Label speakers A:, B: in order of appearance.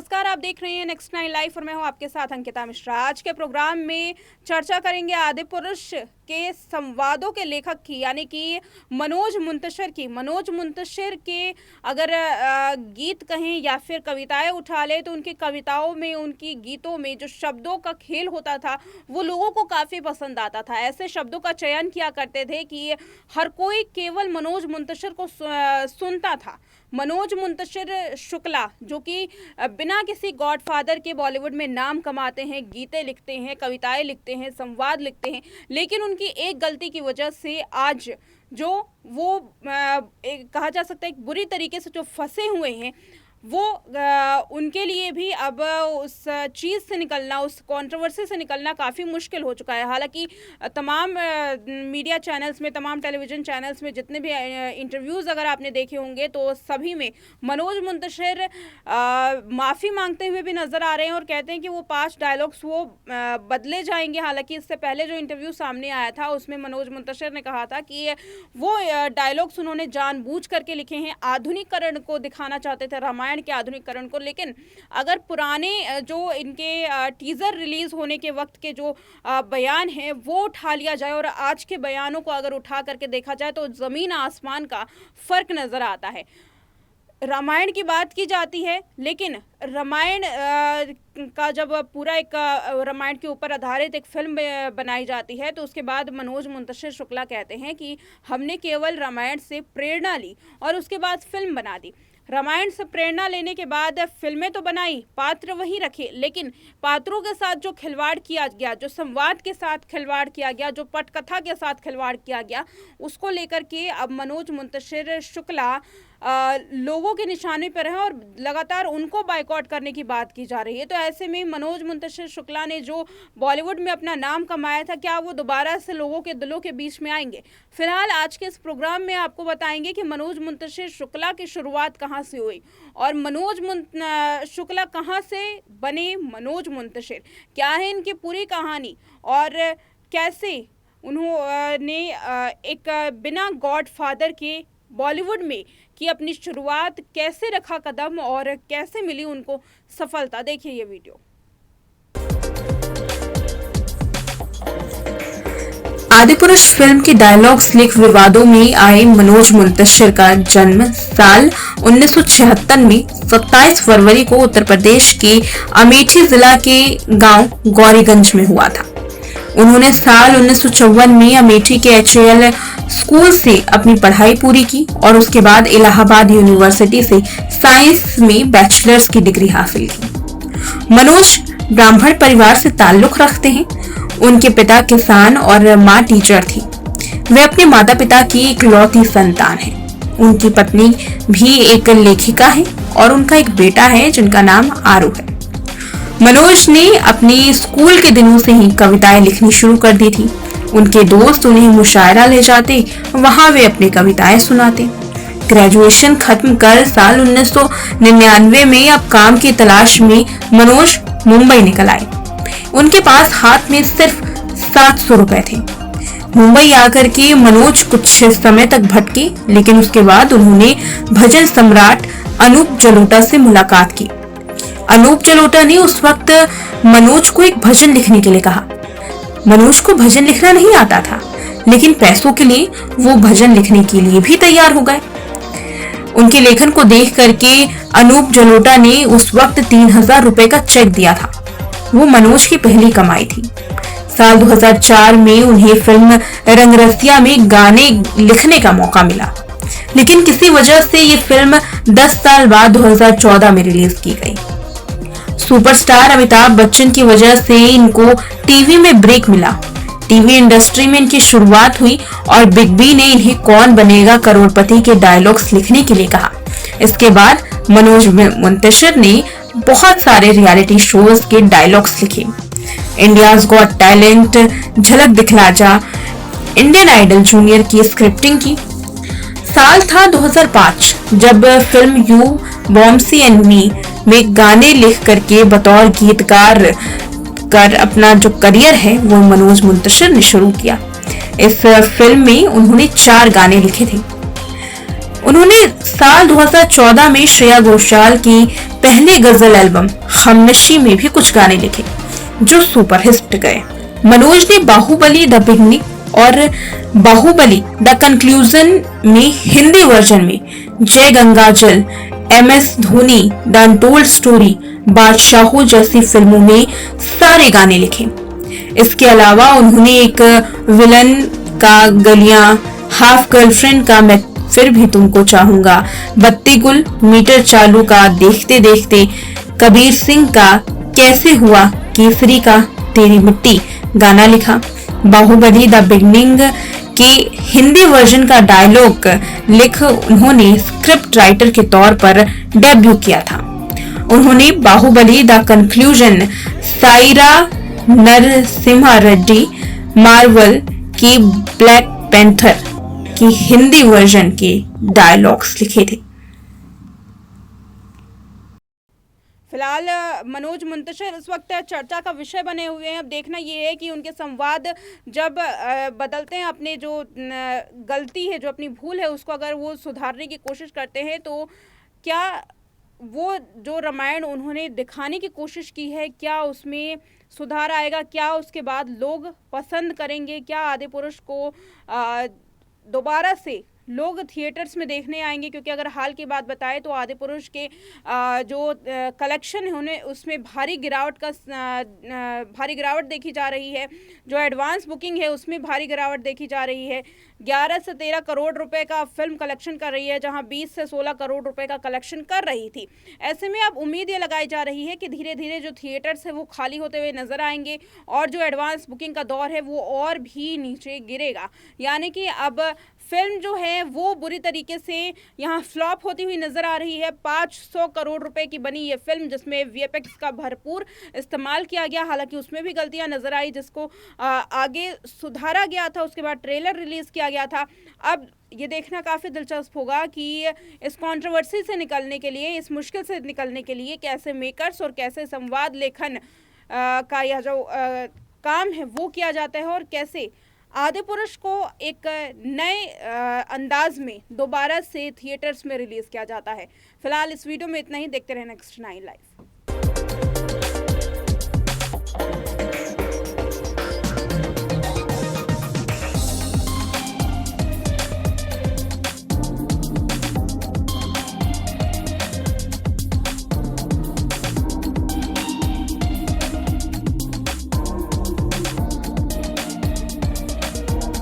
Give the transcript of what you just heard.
A: नमस्कार, आप देख रहे हैं नेक्स्ट 9 लाइव और मैं हूं आपके साथ अंकिता मिश्रा। आज के प्रोग्राम में चर्चा करेंगे आदिपुरुष के संवादों के लेखक की, यानी कि मनोज मुंतशिर की। मनोज मुंतशिर के अगर गीत कहें या फिर कविताएं उठा ले तो उनकी कविताओं में, उनकी गीतों में जो शब्दों का खेल होता था वो लोगों को काफ़ी पसंद आता था। ऐसे शब्दों का चयन किया करते थे कि हर कोई केवल मनोज मुंतशिर को सुनता था। मनोज मुंतशिर शुक्ला, जो कि बिना किसी गॉडफादर के बॉलीवुड में नाम कमाते हैं, गीतें लिखते हैं, कविताएं लिखते हैं, संवाद लिखते हैं, लेकिन उनकी एक गलती की वजह से आज जो वो कहा जा सकता है एक बुरी तरीके से जो फंसे हुए हैं, वो उनके लिए भी अब उस चीज़ से निकलना, उस कंट्रोवर्सी से निकलना काफ़ी मुश्किल हो चुका है। हालांकि तमाम मीडिया चैनल्स में, तमाम टेलीविज़न चैनल्स में जितने भी इंटरव्यूज़ अगर आपने देखे होंगे तो सभी में मनोज मुंतशिर माफ़ी मांगते हुए भी नज़र आ रहे हैं और कहते हैं कि वो 5 डायलॉग्स वो बदले जाएंगे। हालांकि इससे पहले जो इंटरव्यू सामने आया था उसमें मनोज मुंतशिर ने कहा था कि वो डायलॉग्स उन्होंने जानबूझ करके लिखे हैं, आधुनिकीकरण को दिखाना चाहते थे, रामायण के आधुनिकीकरण को। लेकिन अगर पुराने जो इनके टीजर रिलीज होने के वक्त के जो बयान हैं वो उठा लिया जाए और आज के बयानों को अगर उठा करके देखा जाए तो जमीन आसमान का फर्क नजर आता है। रामायण की बात की जाती है, लेकिन रामायण का जब पूरा एक रामायण के ऊपर आधारित एक फिल्म बनाई जाती है तो उसके बाद मनोज मुंतशिर शुक्ला कहते हैं कि हमने केवल रामायण से प्रेरणा ली और उसके बाद फिल्म बना दी। रामायण से प्रेरणा लेने के बाद फिल्में तो बनाई, पात्र वही रखे, लेकिन पात्रों के साथ जो खिलवाड़ किया गया, जो संवाद के साथ खिलवाड़ किया गया, जो पटकथा के साथ खिलवाड़ किया गया, उसको लेकर के अब मनोज मुंतशिर शुक्ला लोगों के निशाने पर है और लगातार उनको बायकॉट करने की बात की जा रही है। तो ऐसे में मनोज मुंतशिर शुक्ला ने जो बॉलीवुड में अपना नाम कमाया था, क्या वो दोबारा से लोगों के दिलों के बीच में आएंगे? फिलहाल आज के इस प्रोग्राम में आपको बताएंगे कि मनोज मुंतशिर शुक्ला की शुरुआत कहाँ से हुई और मनोज शुक्ला कहाँ से बने मनोज मुंतशिर, क्या है इनकी पूरी कहानी और कैसे उन्होंने एक बिना गॉडफादर के बॉलीवुड में की अपनी शुरुआत, कैसे रखा कदम और कैसे मिली उनको सफलता। देखिए ये वीडियो।
B: आदिपुरुष फिल्म के डायलॉग्स लिख विवादों में आए मनोज मुंतशिर का जन्म साल 1976 में 27 फरवरी को उत्तर प्रदेश के अमेठी जिला के गांव गौरीगंज में हुआ था। उन्होंने साल 1954 में अमेठी के HAL स्कूल से अपनी पढ़ाई पूरी की और उसके बाद इलाहाबाद यूनिवर्सिटी से साइंस में बैचलर्स की डिग्री हासिल की। मनोज ब्राह्मण परिवार से ताल्लुक रखते हैं। उनके पिता किसान और माँ टीचर थी। वे अपने माता पिता की इकलौती संतान हैं। उनकी पत्नी भी एक लेखिका है और उनका एक बेटा है जिनका नाम आरू है। मनोज ने अपने स्कूल के दिनों से ही कविताएं लिखनी शुरू कर दी थी। उनके दोस्त उन्हें मुशायरा ले जाते, वहां वे अपनी कविताएं सुनाते। ग्रेजुएशन खत्म कर साल 1999 में अब काम की तलाश में मनोज मुंबई निकल आए। उनके पास हाथ में सिर्फ 700 रुपए थे। मुंबई आकर के मनोज कुछ समय तक भटके, लेकिन उसके बाद उन्होंने भजन सम्राट अनूप जलोटा से मुलाकात की। अनूप जलोटा ने उस वक्त मनोज को एक भजन लिखने के लिए कहा। मनोज को भजन लिखना नहीं आता था, लेकिन पैसों के लिए वो भजन लिखने के लिए भी तैयार हो गए। उनके लेखन को देख करके अनूप जलोटा ने उस वक्त 3000 रुपए का चेक दिया था। वो मनोज की पहली कमाई थी। साल 2004 में उन्हें फिल्म रंगरसिया में गाने लिखने का मौका मिला, लेकिन किसी वजह से ये फिल्म 10 साल बाद 2014 में रिलीज की गई। सुपरस्टार अमिताभ बच्चन की वजह से इनको टीवी में ब्रेक मिला। टीवी इंडस्ट्री में इनकी शुरुआत हुई और बिग बी ने इन्हें कौन बनेगा करोड़पति के डायलॉग्स लिखने के लिए कहा। इसके बाद मनोज मुंतशिर ने बहुत सारे रियलिटी शोज के डायलॉग्स लिखे। इंडियाज गॉट टैलेंट, झलक दिखला जा, इंडियन आइडल जूनियर की स्क्रिप्टिंग की। साल था 2005 जब फिल्म यू बॉम्सी एंड मी में गाने लिख करके बतौर गीतकार कर अपना जो करियर है वो मनोज मुंतशिर ने शुरू किया। इस फिल्म में उन्होंने 4 गाने लिखे थे। उन्होंने साल 2014 में श्रेया घोषाल की पहली गजल एल्बम हमनशी में भी कुछ गाने लिखे जो सुपर हिट गए। मनोज ने बाहुबली द बिगनिंग और बाहुबली द कंक्लूजन में हिंदी वर्जन में Jai Gangaajal, MS Dhoni, the untold story, बादशाहों जैसी फिल्मों में सारे गाने लिखे। इसके अलावा उन्होंने एक विलन का गलियां, हाफ गर्लफ्रेंड का मैं फिर भी तुमको चाहूंगा, बत्ती गुल, मीटर चालू का देखते देखते, कबीर सिंह का कैसे हुआ, केसरी का तेरी मिट्टी गाना लिखा। बाहुबली द बिगनिंग के हिंदी वर्जन का डायलॉग लिख उन्होंने स्क्रिप्ट राइटर के तौर पर डेब्यू किया था। उन्होंने Baahubali The Conclusion Sye Raa Narasimha Reddy, Marvel की ब्लैक पैंथर की हिंदी वर्जन के डायलॉग्स लिखे थे।
A: फिलहाल मनोज मुंतशिर इस वक्त चर्चा का विषय बने हुए हैं। अब देखना ये है कि उनके संवाद जब बदलते हैं, अपने जो गलती है, जो अपनी भूल है, उसको अगर वो सुधारने की कोशिश करते हैं तो क्या वो जो रामायण उन्होंने दिखाने की कोशिश की है, क्या उसमें सुधार आएगा? क्या उसके बाद लोग पसंद करेंगे? क्या आदिपुरुष को दोबारा से लोग थिएटर्स में देखने आएंगे? क्योंकि अगर हाल की बात बताएं तो आदिपुरुष के जो कलेक्शन है उन्हें उसमें भारी गिरावट देखी जा रही है। जो एडवांस बुकिंग है उसमें भारी गिरावट देखी जा रही है। 11 से 13 करोड़ रुपए का फिल्म कलेक्शन कर रही है, जहां 20 से 16 करोड़ रुपए का कलेक्शन कर रही थी। ऐसे में अब उम्मीद ये लगाई जा रही है कि धीरे धीरे जो थिएटर्स है वो खाली होते हुए नजर आएंगे और जो एडवांस बुकिंग का दौर है वो और भी नीचे गिरेगा। यानी कि अब फिल्म जो है वो बुरी तरीके से यहाँ फ्लॉप होती हुई नजर आ रही है। 500 करोड़ रुपए की बनी ये फिल्म, जिसमें VFX का भरपूर इस्तेमाल किया गया, हालांकि उसमें भी गलतियां नजर आई जिसको आगे सुधारा गया था। उसके बाद ट्रेलर रिलीज किया गया था। अब ये देखना काफ़ी दिलचस्प होगा कि इस कंट्रोवर्सी से निकलने के लिए, इस मुश्किल से निकलने के लिए कैसे मेकर्स और कैसे संवाद लेखन का यह जो काम है वो किया जाता है और कैसे आदिपुरुष को एक नए अंदाज में दोबारा से थिएटर्स में रिलीज़ किया जाता है। फिलहाल इस वीडियो में इतना ही। देखते रहें नेक्स्ट 9 लाइव।